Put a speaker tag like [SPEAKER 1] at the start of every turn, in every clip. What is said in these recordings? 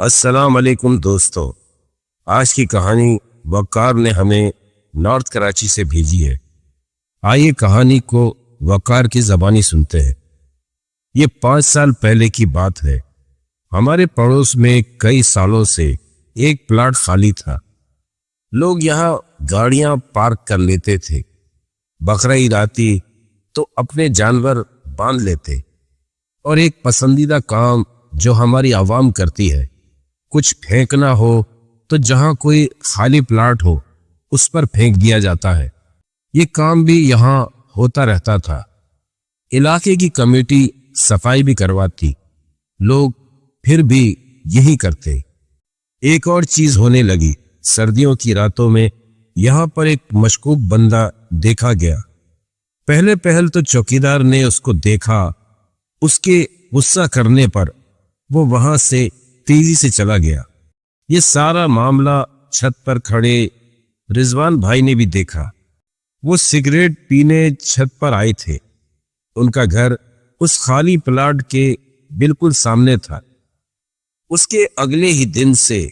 [SPEAKER 1] السلام علیکم دوستو، آج کی کہانی وقار نے ہمیں نارتھ کراچی سے بھیجی ہے۔ آئیے کہانی کو وقار کی زبانی سنتے ہیں۔ یہ 5 سال پہلے کی بات ہے۔ ہمارے پڑوس میں کئی سالوں سے ایک پلاٹ خالی تھا۔ لوگ یہاں گاڑیاں پارک کر لیتے تھے۔ بقرعید آتی تو اپنے جانور باندھ لیتے، اور ایک پسندیدہ کام جو ہماری عوام کرتی ہے، کچھ پھینکنا ہو تو جہاں کوئی خالی پلاٹ ہو اس پر پھینک دیا جاتا ہے۔ یہ کام بھی یہاں ہوتا رہتا تھا۔ علاقے کی کمیٹی صفائی بھی کرواتی، لوگ پھر بھی یہی کرتے۔ ایک اور چیز ہونے لگی۔ سردیوں کی راتوں میں یہاں پر ایک مشکوک بندہ دیکھا گیا۔ پہل تو چوکیدار نے اس کو دیکھا۔ اس کے غصہ کرنے پر وہ وہاں سے تیزی سے چلا گیا۔ یہ سارا معاملہ چھت پر کھڑے رضوان بھائی نے بھی دیکھا۔ وہ سگریٹ پینے چھت پر آئے تھے۔ ان کا گھر اس خالی پلاٹ کے بالکل سامنے تھا۔ اس کے اگلے ہی دن سے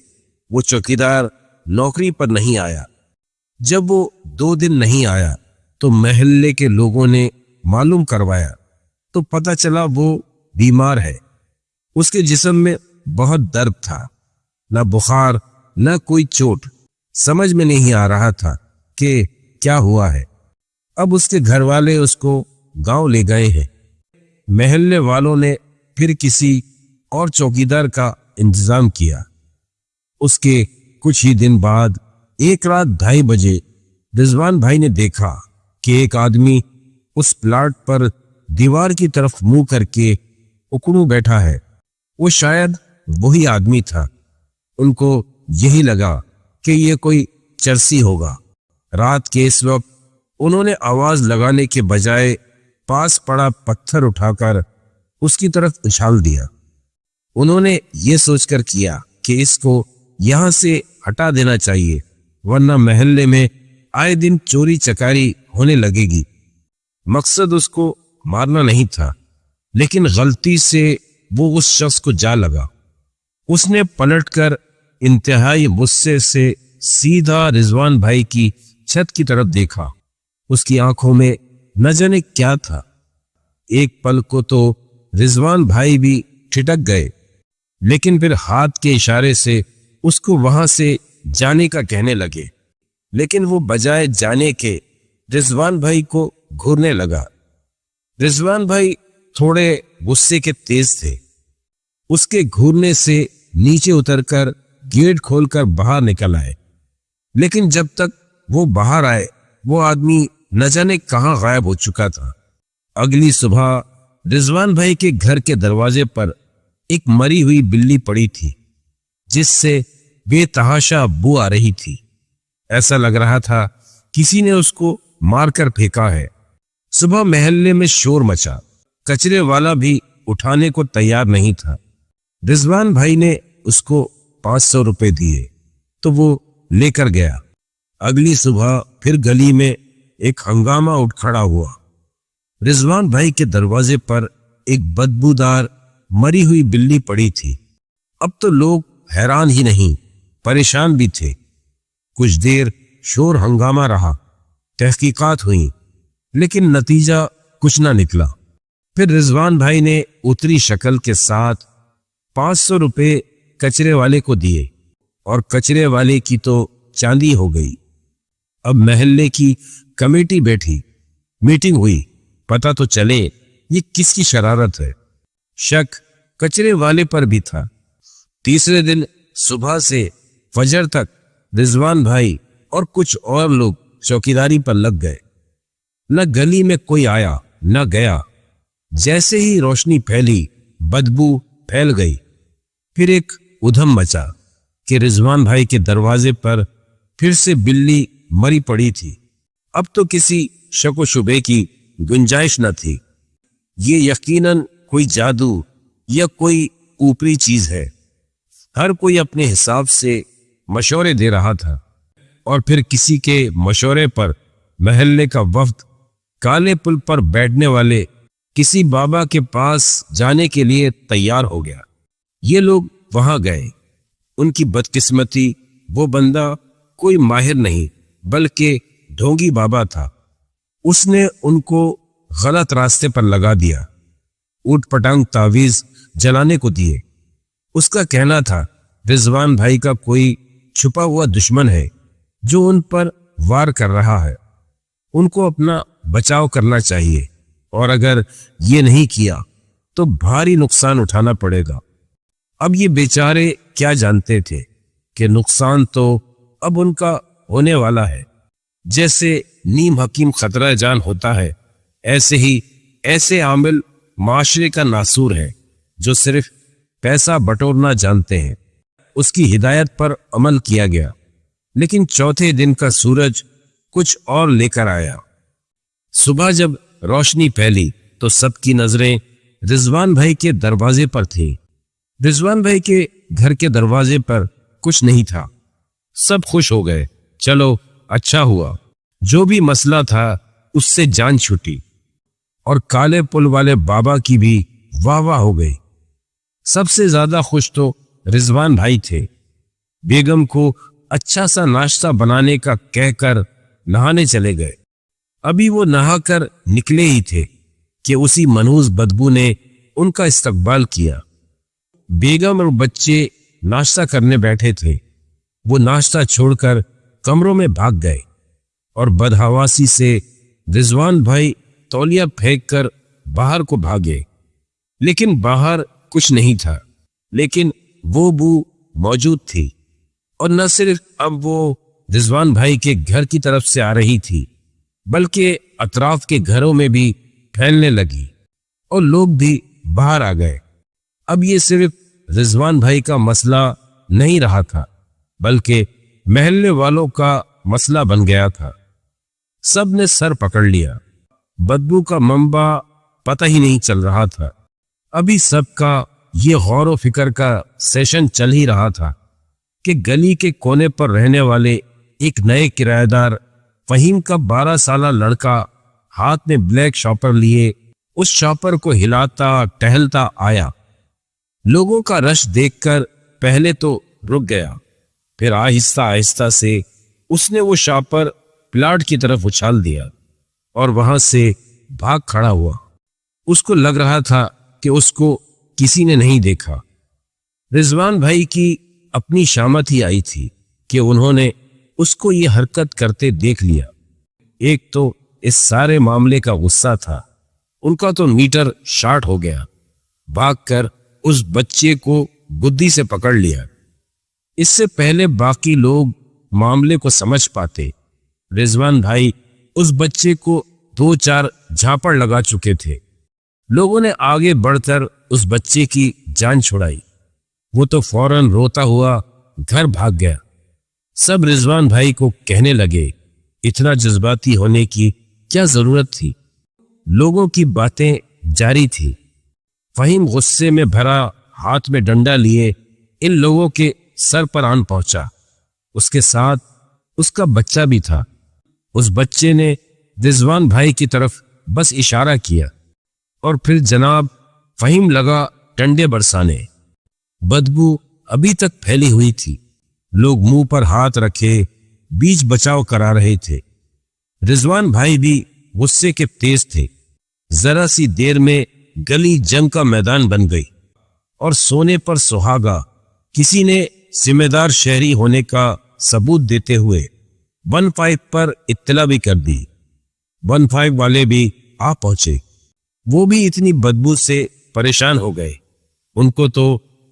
[SPEAKER 1] وہ چوکیدار نوکری پر نہیں آیا۔ جب وہ 2 دن نہیں آیا تو محلے کے لوگوں نے معلوم کروایا تو پتہ چلا وہ بیمار ہے۔ اس کے جسم میں بہت درد تھا، نہ بخار نہ کوئی چوٹ۔ سمجھ میں نہیں آ رہا تھا کہ کیا ہوا ہے۔ اب اس کے گھر والے اس کو گاؤں لے گئے ہیں۔ محلے والوں نے پھر کسی اور چوکیدار کا انتظام کیا۔ اس کے کچھ ہی دن بعد ایک رات 2:30 بجے رضوان بھائی نے دیکھا کہ ایک آدمی اس پلاٹ پر دیوار کی طرف منہ کر کے اکڑوں بیٹھا ہے۔ وہ شاید وہی آدمی تھا۔ ان کو یہی لگا کہ یہ کوئی چرسی ہوگا۔ رات کے اس وقت انہوں نے آواز لگانے کے بجائے پاس پڑا پتھر اٹھا کر اس کی طرف اچھال دیا۔ انہوں نے یہ سوچ کر کیا کہ اس کو یہاں سے ہٹا دینا چاہیے، ورنہ محلے میں آئے دن چوری چکاری ہونے لگے گی۔ مقصد اس کو مارنا نہیں تھا، لیکن غلطی سے وہ اس شخص کو جا لگا۔ اس نے پلٹ کر انتہائی غصے سے سیدھا رضوان بھائی کی چھت کی طرف دیکھا۔ اس کی آنکھوں میں نہ جانے کیا تھا۔ ایک پل کو تو رضوان بھائی بھی ٹھٹک گئے، لیکن پھر ہاتھ کے اشارے سے اس کو وہاں سے جانے کا کہنے لگے۔ لیکن وہ بجائے جانے کے رضوان بھائی کو گھورنے لگا۔ رضوان بھائی تھوڑے غصے کے تیز تھے۔ اس کے گھورنے سے نیچے اتر کر گیٹ کھول کر باہر نکل آئے، لیکن جب تک وہ باہر آئے وہ آدمی نہ جانے کہاں غائب ہو چکا تھا۔ اگلی صبح رضوان بھائی کے گھر کے دروازے پر ایک مری ہوئی بلی پڑی تھی، جس سے بے تحاشا بو آ رہی تھی۔ ایسا لگ رہا تھا کسی نے اس کو مار کر پھینکا ہے۔ صبح محلے میں شور مچا۔ کچرے والا بھی اٹھانے کو تیار نہیں تھا۔ رضوان بھائی نے اس کو 500 روپے دیے تو وہ لے کر گیا۔ اگلی صبح پھر گلی میں ایک ہنگامہ اٹھ کھڑا ہوا۔ رضوان بھائی کے دروازے پر ایک بدبودار مری ہوئی بلی پڑی تھی۔ اب تو لوگ حیران ہی نہیں، پریشان بھی تھے۔ کچھ دیر شور ہنگامہ رہا، تحقیقات ہوئیں، لیکن نتیجہ کچھ نہ نکلا۔ پھر رضوان بھائی نے اتری شکل کے ساتھ 500 روپے کچرے والے کو دیے، اور کچرے والے کی تو چاندی ہو گئی۔ اب محلے کی کمیٹی بیٹھی، میٹنگ ہوئی، پتہ تو چلے یہ کس کی شرارت ہے۔ شک کچرے والے پر بھی تھا۔ تیسرے دن صبح سے فجر تک رضوان بھائی اور کچھ اور لوگ چوکیداری پر لگ گئے۔ نہ گلی میں کوئی آیا نہ گیا۔ جیسے ہی روشنی پھیلی بدبو پھیل گئی۔ پھر ایک ادھم مچا کہ رضوان بھائی کے دروازے پر پھر سے بلی مری پڑی تھی۔ اب تو کسی شک و شبے کی گنجائش نہ تھی۔ یہ یقیناً کوئی جادو یا کوئی اوپری چیز ہے۔ ہر کوئی اپنے حساب سے مشورے دے رہا تھا، اور پھر کسی کے مشورے پر محلے کا وفد کالے پل پر بیٹھنے والے کسی بابا کے پاس جانے کے لیے تیار ہو گیا۔ یہ لوگ وہاں گئے۔ ان کی بدقسمتی وہ بندہ کوئی ماہر نہیں بلکہ ڈھونگی بابا تھا۔ اس نے ان کو غلط راستے پر لگا دیا، اوٹ پٹانگ تعویذ جلانے کو دیے۔ اس کا کہنا تھا رضوان بھائی کا کوئی چھپا ہوا دشمن ہے جو ان پر وار کر رہا ہے، ان کو اپنا بچاؤ کرنا چاہیے، اور اگر یہ نہیں کیا تو بھاری نقصان اٹھانا پڑے گا۔ اب یہ بیچارے کیا جانتے تھے کہ نقصان تو اب ان کا ہونے والا ہے۔ جیسے نیم حکیم خطرہ جان ہوتا ہے، ایسے ہی ایسے عامل معاشرے کا ناصور ہے جو صرف پیسہ بٹورنا جانتے ہیں۔ اس کی ہدایت پر عمل کیا گیا، لیکن چوتھے دن کا سورج کچھ اور لے کر آیا۔ صبح جب روشنی پھیلی تو سب کی نظریں رضوان بھائی کے دروازے پر تھی۔ رضوان بھائی کے گھر کے دروازے پر کچھ نہیں تھا۔ سب خوش ہو گئے، چلو اچھا ہوا، جو بھی مسئلہ تھا اس سے جان چھٹی، اور کالے پل والے بابا کی بھی واہ واہ ہو گئی۔ سب سے زیادہ خوش تو رضوان بھائی تھے۔ بیگم کو اچھا سا ناشتہ بنانے کا کہہ کر نہانے چلے گئے۔ ابھی وہ نہا کر نکلے ہی تھے کہ اسی منحوس بدبو نے ان کا استقبال کیا۔ بیگم اور بچے ناشتہ کرنے بیٹھے تھے۔ وہ ناشتہ چھوڑ کر کمروں میں بھاگ گئے اور بدحواسی سے رضوان بھائی تولیہ پھینک کر باہر کو بھاگے، لیکن باہر کچھ نہیں تھا، لیکن وہ بو موجود تھی، اور نہ صرف اب وہ رضوان بھائی کے گھر کی طرف سے آ رہی تھی بلکہ اطراف کے گھروں میں بھی پھیلنے لگی، اور لوگ بھی باہر آ گئے۔ اب یہ صرف رضوان بھائی کا مسئلہ نہیں رہا تھا بلکہ محلے والوں کا مسئلہ بن گیا تھا۔ سب نے سر پکڑ لیا، بدبو کا منبع پتہ ہی نہیں چل رہا تھا۔ ابھی سب کا یہ غور و فکر کا سیشن چل ہی رہا تھا کہ گلی کے کونے پر رہنے والے ایک نئے کرایہ دار فہیم کا 12 سالہ لڑکا ہاتھ میں بلیک شاپر لیے اس شاپر کو ہلاتا ٹہلتا آیا۔ لوگوں کا رش دیکھ کر پہلے تو رک گیا، پھر آہستہ آہستہ سے اس نے وہ شاپر پلاٹ کی طرف اچھال دیا اور وہاں سے بھاگ کھڑا ہوا۔ اس کو لگ رہا تھا کہ اس کو کسی نے نہیں دیکھا۔ رضوان بھائی کی اپنی شامت ہی آئی تھی کہ انہوں نے اس کو یہ حرکت کرتے دیکھ لیا۔ ایک تو اس سارے معاملے کا غصہ تھا، ان کا تو میٹر شارٹ ہو گیا۔ بھاگ کر اس بچے کو گدی سے پکڑ لیا۔ اس سے پہلے باقی لوگ معاملے کو سمجھ پاتے، رضوان بھائی اس بچے کو 2-4 جھاپڑ لگا چکے تھے۔ لوگوں نے آگے بڑھ کر اس بچے کی جان چھڑائی۔ وہ تو فوراً روتا ہوا گھر بھاگ گیا۔ سب رضوان بھائی کو کہنے لگے، اتنا جذباتی ہونے کی کیا ضرورت تھی؟ لوگوں کی باتیں جاری تھی۔ فہیم غصے میں بھرا ہاتھ میں ڈنڈا لیے ان لوگوں کے سر پر آن پہنچا۔ اس کے ساتھ اس کا بچہ بھی تھا۔ اس بچے نے رضوان بھائی کی طرف بس اشارہ کیا اور پھر جناب فہیم لگا ڈنڈے برسانے۔ بدبو ابھی تک پھیلی ہوئی تھی۔ لوگ منہ پر ہاتھ رکھے بیچ بچاؤ کرا رہے تھے۔ رضوان بھائی بھی غصے کے تیز تھے۔ ذرا سی دیر میں گلی جنگ کا میدان بن گئی، اور سونے پر سہاگا کسی نے ذمہ دار شہری ہونے کا ثبوت دیتے ہوئے 15 پر اطلاع بھی کر دی۔ 15 والے بھی آ پہنچے۔ وہ بھی اتنی بدبو سے پریشان ہو گئے، ان کو تو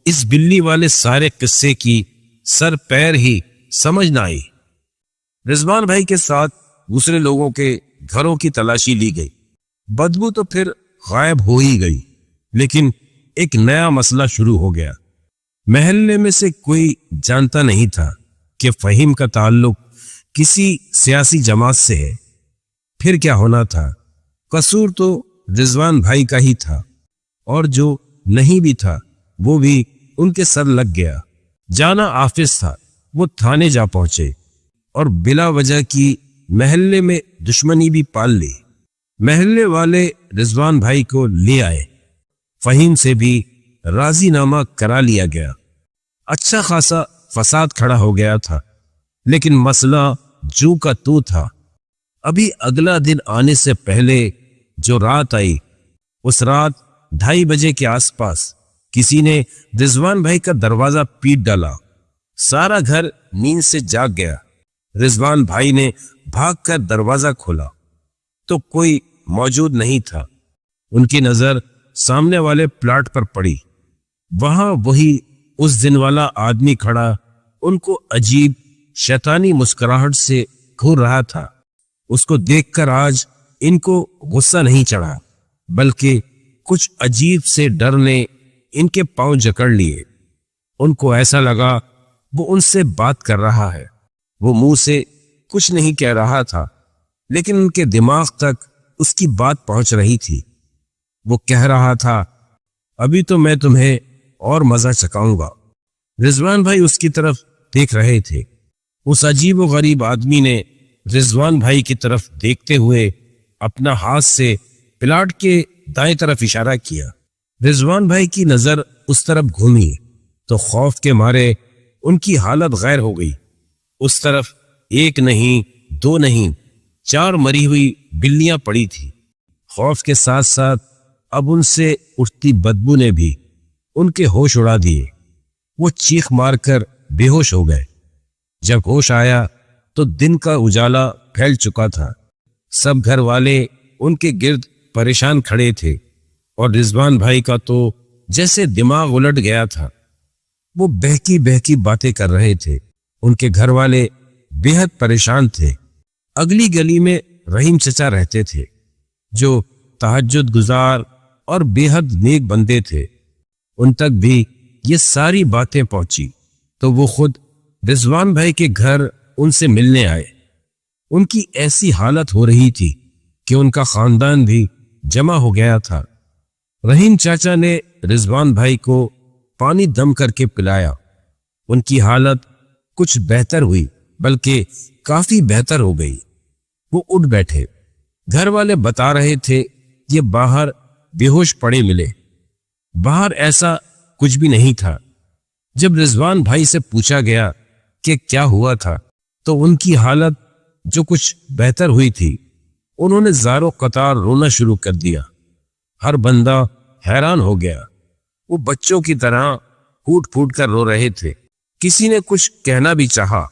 [SPEAKER 1] اس بلی والے سارے قصے کی سر پیر ہی سمجھ نہ آئی۔ رضوان بھائی کے ساتھ دوسرے لوگوں کے گھروں کی تلاشی لی گئی۔ بدبو تو پھر غائب ہو ہی گئی، لیکن ایک نیا مسئلہ شروع ہو گیا۔ محلے میں سے کوئی جانتا نہیں تھا کہ فہیم کا تعلق کسی سیاسی جماعت سے ہے۔ پھر کیا ہونا تھا؟ قصور تو رضوان بھائی کا ہی تھا، اور جو نہیں بھی تھا وہ بھی ان کے سر لگ گیا۔ جانا آفس تھا، وہ تھانے جا پہنچے اور بلا وجہ کی محلے میں دشمنی بھی پال لی۔ محلے والے رضوان بھائی کو لے آئے، فہیم سے بھی راضی نامہ کرا لیا گیا۔ اچھا خاصا فساد کھڑا ہو گیا تھا، لیکن مسئلہ جو کا تو تھا۔ ابھی اگلا دن آنے سے پہلے جو رات آئی، اس رات 2:30 بجے کے آس پاس کسی نے رضوان بھائی کا دروازہ پیٹ ڈالا۔ سارا گھر نیند سے جاگ گیا۔ رضوان بھائی نے بھاگ کر دروازہ کھولا تو کوئی موجود نہیں تھا۔ ان کی نظر سامنے والے پلاٹ پر پڑی۔ وہاں وہی اس دن والا آدمی کھڑا ان کو عجیب شیطانی مسکراہٹ سے گھور رہا تھا۔ اس کو دیکھ کر آج ان کو غصہ نہیں چڑھا، بلکہ کچھ عجیب سے ڈر نے ان کے پاؤں جکڑ لیے۔ ان کو ایسا لگا وہ ان سے بات کر رہا ہے۔ وہ منہ سے کچھ نہیں کہہ رہا تھا، لیکن ان کے دماغ تک اس کی بات پہنچ رہی تھی۔ وہ کہہ رہا تھا، ابھی تو میں تمہیں اور مزہ چکھاؤں گا۔ رضوان بھائی اس کی طرف دیکھ رہے تھے۔ اس عجیب و غریب آدمی نے رضوان بھائی کی طرف دیکھتے ہوئے اپنا ہاتھ سے پلاٹ کے دائیں طرف اشارہ کیا۔ رضوان بھائی کی نظر اس طرف گھومی تو خوف کے مارے ان کی حالت غیر ہو گئی۔ اس طرف 1 نہیں 2 نہیں 4 مری ہوئی بلیاں پڑی تھی۔ خوف کے ساتھ ساتھ اب ان سے اٹھتی بدبو نے بھی ان کے ہوش اڑا دیے۔ وہ چیخ مار کر بے ہوش ہو گئے۔ جب ہوش آیا تو دن کا اجالا پھیل چکا تھا۔ سب گھر والے ان کے گرد پریشان کھڑے تھے، اور رضوان بھائی کا تو جیسے دماغ الٹ گیا تھا۔ وہ بہکی بہکی باتیں کر رہے تھے۔ ان کے گھر والے بے حد پریشان تھے۔ اگلی گلی میں رحیم چچا رہتے تھے، جو تہجد گزار اور بے حد نیک بندے تھے۔ ان تک بھی یہ ساری باتیں پہنچی تو وہ خود رضوان بھائی کے گھر ان سے ملنے آئے۔ ان کی ایسی حالت ہو رہی تھی کہ ان کا خاندان بھی جمع ہو گیا تھا۔ رحیم چاچا نے رضوان بھائی کو پانی دم کر کے پلایا۔ ان کی حالت کچھ بہتر ہوئی، بلکہ کافی بہتر ہو گئی۔ وہ اٹھ بیٹھے۔ گھر والے بتا رہے تھے یہ باہر بے ہوش پڑے ملے۔ باہر ایسا کچھ بھی نہیں تھا۔ جب رضوان بھائی سے پوچھا گیا کہ کیا ہوا تھا تو ان کی حالت جو کچھ بہتر ہوئی تھی، انہوں نے زارو قطار رونا شروع کر دیا۔ ہر بندہ حیران ہو گیا۔ وہ بچوں کی طرح پھوٹ پھوٹ کر رو رہے تھے۔ کسی نے کچھ کہنا بھی چاہا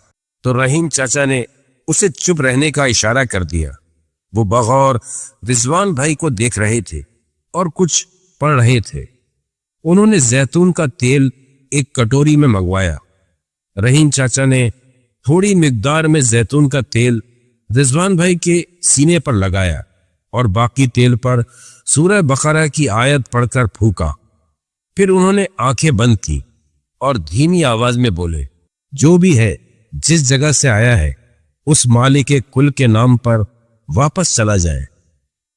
[SPEAKER 1] تو رحیم چاچا نے اسے چپ رہنے کا اشارہ کر دیا۔ وہ بغور رضوان بھائی کو دیکھ رہے تھے اور کچھ پڑھ رہے تھے۔ انہوں نے زیتون کا تیل ایک کٹوری میں منگوایا۔ رحیم چاچا نے تھوڑی مقدار میں زیتون کا تیل رضوان بھائی کے سینے پر لگایا اور باقی تیل پر سورہ بقرہ کی آیت پڑھ کر پھونکا۔ پھر انہوں نے آنکھیں بند کی اور دھیمی آواز میں بولے، جو بھی ہے، جس جگہ سے آیا ہے، اس مالک کل کے نام پر واپس چلا جائے۔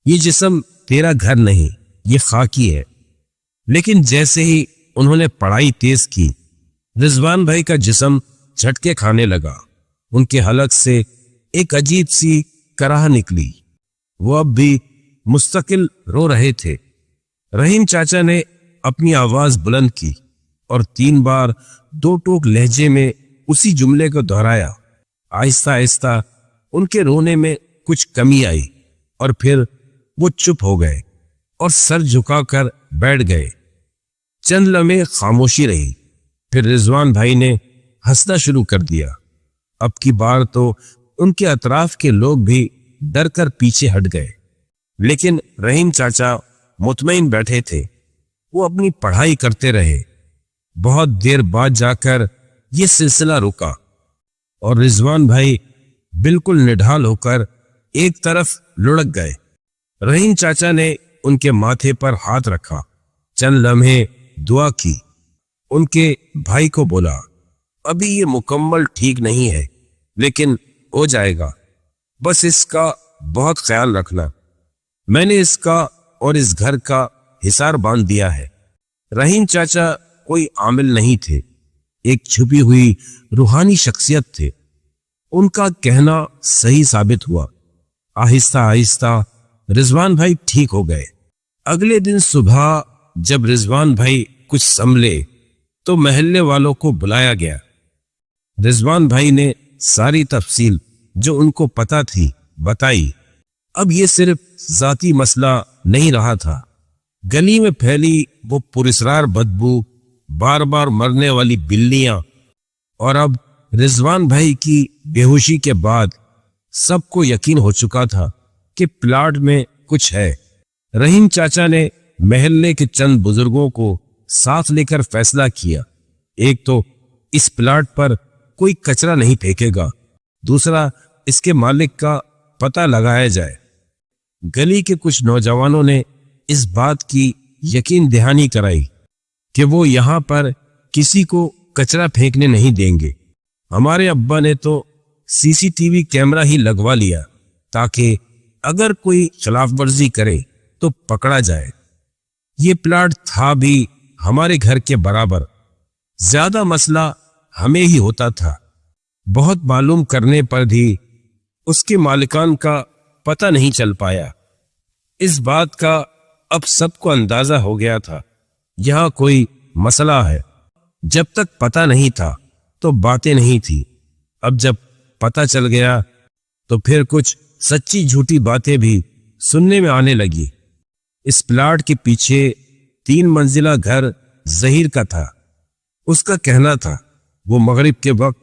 [SPEAKER 1] یہ جسم تیرا گھر نہیں، یہ خاکی ہے۔ لیکن جیسے ہی انہوں نے پڑھائی تیز کی، رضوان بھائی کا جسم جھٹکے کھانے لگا۔ ان کے حلق سے ایک عجیب سی کراہ نکلی۔ وہ اب بھی مستقل رو رہے تھے۔ رحیم چاچا نے اپنی آواز بلند کی اور 3 بار 2 ٹوک لہجے میں اسی جملے کو دہرایا۔ آہستہ آہستہ ان کے رونے میں کچھ کمی آئی اور پھر وہ چپ ہو گئے اور سر جھکا کر بیٹھ گئے۔ چند لمحے خاموشی رہی۔ پھر رضوان بھائی نے ہنسنا شروع کر دیا۔ اب کی بار تو ان کے اطراف کے لوگ بھی ڈر کر پیچھے ہٹ گئے، لیکن رحیم چاچا مطمئن بیٹھے تھے۔ وہ اپنی پڑھائی کرتے رہے۔ بہت دیر بعد جا کر یہ سلسلہ رکا اور رضوان بھائی بالکل نڈھال ہو کر ایک طرف لڑک گئے۔ رحیم چاچا نے ان کے ماتھے پر ہاتھ رکھا، چند لمحے دعا کی، ان کے بھائی کو بولا، ابھی یہ مکمل ٹھیک نہیں ہے، لیکن ہو جائے گا، بس اس کا بہت خیال رکھنا۔ میں نے اس کا اور اس گھر کا حصار باندھ دیا ہے۔ رحیم چاچا کوئی عامل نہیں تھے، ایک چھپی ہوئی روحانی شخصیت تھے۔ ان کا کہنا صحیح ثابت ہوا۔ آہستہ آہستہ رضوان بھائی ٹھیک ہو گئے۔ اگلے دن صبح جب رضوان بھائی کچھ سنبھلے تو محلے والوں کو بلایا گیا۔ رضوان بھائی نے ساری تفصیل جو ان کو پتا تھی بتائی۔ اب یہ صرف ذاتی مسئلہ نہیں رہا تھا، گلی میں پھیلی وہ پراسرار بدبو، بار بار مرنے والی بلیاں، اور اب رضوان بھائی کی بے ہوشی کے بعد سب کو یقین ہو چکا تھا کہ پلاٹ میں کچھ ہے۔ رحیم چاچا نے محلے کے چند بزرگوں کو ساتھ لے کر فیصلہ کیا، ایک تو اس پلاٹ پر کوئی کچرا نہیں پھینکے گا، دوسرا اس کے مالک کا پتہ لگایا جائے۔ گلی کے کچھ نوجوانوں نے اس بات کی یقین دہانی کرائی کہ وہ یہاں پر کسی کو کچرا پھینکنے نہیں دیں گے۔ ہمارے ابا نے تو CCTV کیمرہ ہی لگوا لیا تاکہ اگر کوئی خلاف ورزی کرے تو پکڑا جائے۔ یہ پلاٹ تھا بھی ہمارے گھر کے برابر، زیادہ مسئلہ ہمیں ہی ہوتا تھا۔ بہت معلوم کرنے پر بھی اس کے مالکان کا پتہ نہیں چل پایا۔ اس بات کا اب سب کو اندازہ ہو گیا تھا، یہاں کوئی مسئلہ ہے۔ جب تک پتہ نہیں تھا تو باتیں نہیں تھی، اب جب پتہ چل گیا تو پھر کچھ سچی جھوٹی باتیں بھی سننے میں آنے لگی۔ اس پلاٹ کے پیچھے 3 منزلہ گھر ظہیر کا تھا۔ اس کا کہنا تھا وہ مغرب کے وقت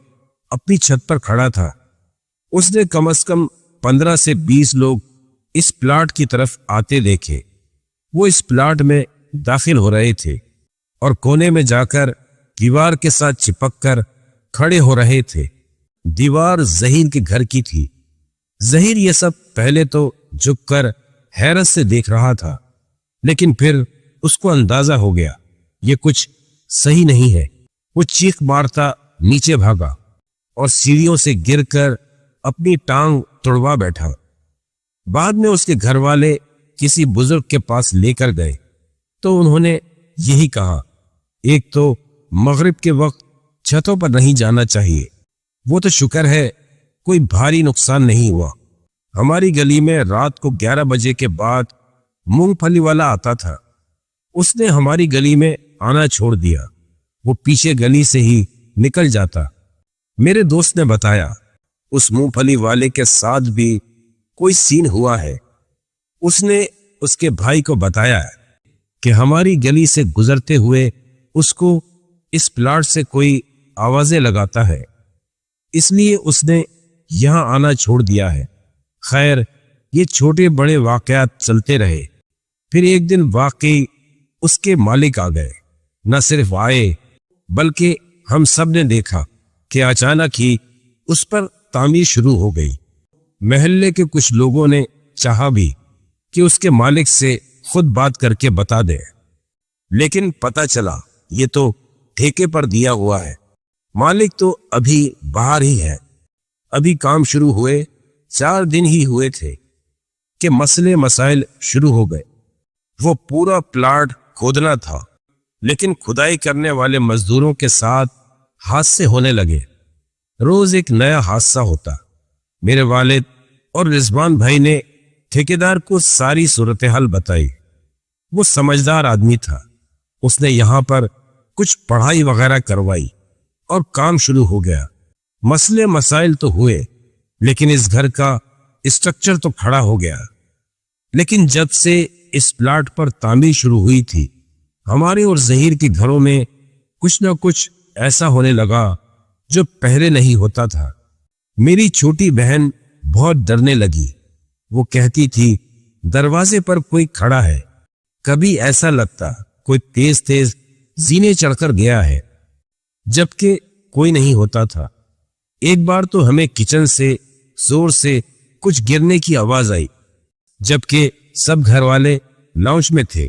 [SPEAKER 1] اپنی چھت پر کھڑا تھا، اس نے کم از کم 15 سے 20 لوگ اس پلاٹ کی طرف آتے دیکھے۔ وہ اس پلاٹ میں داخل ہو رہے تھے اور کونے میں جا کر دیوار کے ساتھ چپک کر کھڑے ہو رہے تھے۔ دیوار ظہیر کے گھر کی تھی۔ ظہیر یہ سب پہلے تو جھک کر حیرت سے دیکھ رہا تھا، لیکن پھر اس کو اندازہ ہو گیا یہ کچھ صحیح نہیں ہے۔ وہ چیخ مارتا نیچے بھاگا اور سیڑھیوں سے گر کر اپنی ٹانگ توڑوا بیٹھا۔ بعد میں اس کے گھر والے کسی بزرگ کے پاس لے کر گئے تو انہوں نے یہی کہا، ایک تو مغرب کے وقت چھتوں پر نہیں جانا چاہیے، وہ تو شکر ہے کوئی بھاری نقصان نہیں ہوا۔ ہماری گلی میں رات کو 11 بجے کے بعد مونگ پھلی والا آتا تھا، اس نے ہماری گلی میں آنا چھوڑ دیا، وہ پیچھے گلی سے ہی نکل جاتا۔ میرے دوست نے بتایا اس مونگ پھلی والے کے ساتھ بھی کوئی سین ہوا ہے۔ اس نے اس کے بھائی کو بتایا کہ ہماری گلی سے گزرتے ہوئے اس کو اس پلاٹ سے کوئی آوازیں لگاتا ہے، اس لیے اس نے یہاں آنا چھوڑ دیا ہے۔ خیر یہ چھوٹے بڑے واقعات چلتے رہے۔ پھر ایک دن واقعی اس کے مالک آ گئے، نہ صرف آئے بلکہ ہم سب نے دیکھا کہ اچانک ہی اس پر تعمیر شروع ہو گئی۔ محلے کے کچھ لوگوں نے چاہا بھی کہ اس کے مالک سے خود بات کر کے بتا دے، لیکن پتہ چلا یہ تو ٹھیکے پر دیا ہوا ہے، مالک تو ابھی باہر ہی ہے۔ ابھی کام شروع ہوئے 4 دن ہی ہوئے تھے کہ مسئلے مسائل شروع ہو گئے۔ وہ پورا پلاٹ کھودنا تھا، لیکن کھدائی کرنے والے مزدوروں کے ساتھ حادثے ہونے لگے۔ روز ایک نیا حادثہ ہوتا۔ میرے والد اور رضوان بھائی نے ٹھیکیدار کو ساری صورتحال بتائی۔ وہ سمجھدار آدمی تھا، اس نے یہاں پر کچھ پڑھائی وغیرہ کروائی اور کام شروع ہو گیا۔ مسئلے مسائل تو ہوئے، لیکن اس گھر کا اسٹرکچر تو کھڑا ہو گیا۔ لیکن جب سے اس پلاٹ پر تعمیر شروع ہوئی تھی، ہمارے اور ظہیر کے گھروں میں کچھ نہ کچھ ایسا ہونے لگا جو پہلے نہیں ہوتا تھا۔ میری چھوٹی بہن بہت ڈرنے لگی، وہ کہتی تھی دروازے پر کوئی کھڑا ہے، کبھی ایسا لگتا کوئی تیز تیز زینے چڑھ کر گیا ہے، جبکہ کوئی نہیں ہوتا تھا۔ ایک بار تو ہمیں کچن سے زور سے کچھ گرنے کی آواز آئی، جبکہ سب گھر والے لاؤنج میں تھے۔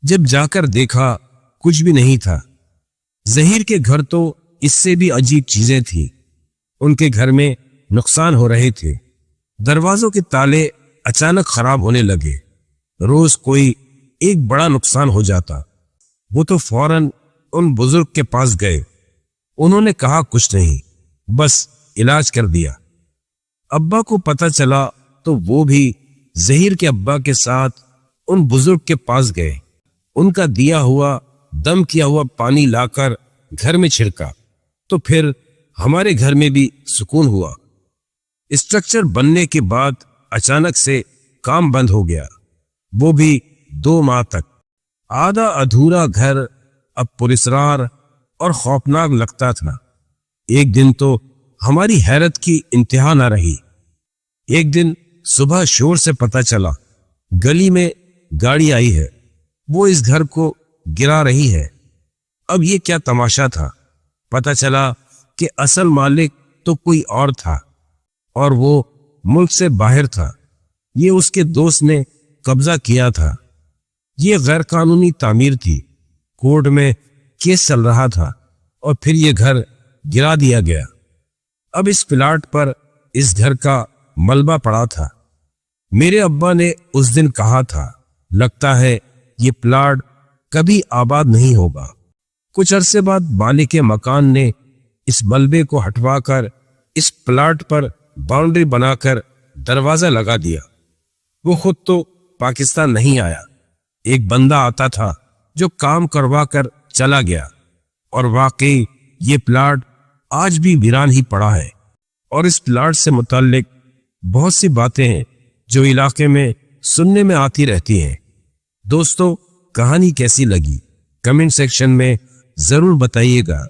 [SPEAKER 1] جب جا کر دیکھا کچھ بھی نہیں تھا۔ ظہیر کے گھر تو اس سے بھی عجیب چیزیں تھیں، ان کے گھر میں نقصان ہو رہے تھے۔ دروازوں کے تالے اچانک خراب ہونے لگے، روز کوئی ایک بڑا نقصان ہو جاتا۔ وہ تو فوراً ان بزرگ کے پاس گئے، انہوں نے کہا کچھ نہیں، بس علاج کر دیا۔ ابا کو پتہ چلا تو وہ بھی ظہیر کے ابا کے ساتھ ان بزرگ کے پاس گئے، ان کا دیا ہوا دم کیا ہوا پانی لا کر گھر میں چھڑکا، تو پھر ہمارے گھر میں بھی سکون ہوا۔ اسٹرکچر بننے کے بعد اچانک سے کام بند ہو گیا، وہ بھی 2 ماہ تک۔ آدھا ادھورا گھر اب پراسرار اور خوفناک لگتا تھا۔ ایک دن تو ہماری حیرت کی انتہا نہ رہی۔ ایک دن صبح شور سے پتہ چلا گلی میں گاڑی آئی ہے، وہ اس گھر کو گرا رہی ہے۔ اب یہ کیا تماشا تھا؟ پتہ چلا کہ اصل مالک تو کوئی اور تھا اور وہ ملک سے باہر تھا۔ یہ اس کے دوست نے قبضہ کیا تھا۔ یہ غیر قانونی تعمیر تھی، کورٹ میں کیس چل رہا تھا اور پھر یہ گھر گرا دیا گیا۔ اب اس پلاٹ پر اس گھر کا ملبہ پڑا تھا۔ میرے ابا نے اس دن کہا تھا، لگتا ہے یہ پلاٹ کبھی آباد نہیں ہوگا۔ کچھ عرصے بعد مالک مکان نے اس ملبے کو ہٹوا کر اس پلاٹ پر باؤنڈری بنا کر دروازہ لگا دیا۔ وہ خود تو پاکستان نہیں آیا، ایک بندہ آتا تھا جو کام کروا کر چلا گیا، اور واقعی یہ پلاٹ آج بھی ویران ہی پڑا ہے۔ اور اس پلاٹ سے متعلق بہت سی باتیں ہیں جو علاقے میں سننے میں آتی رہتی ہیں۔ دوستو، کہانی کیسی لگی کمنٹ سیکشن میں ضرور بتائیے گا۔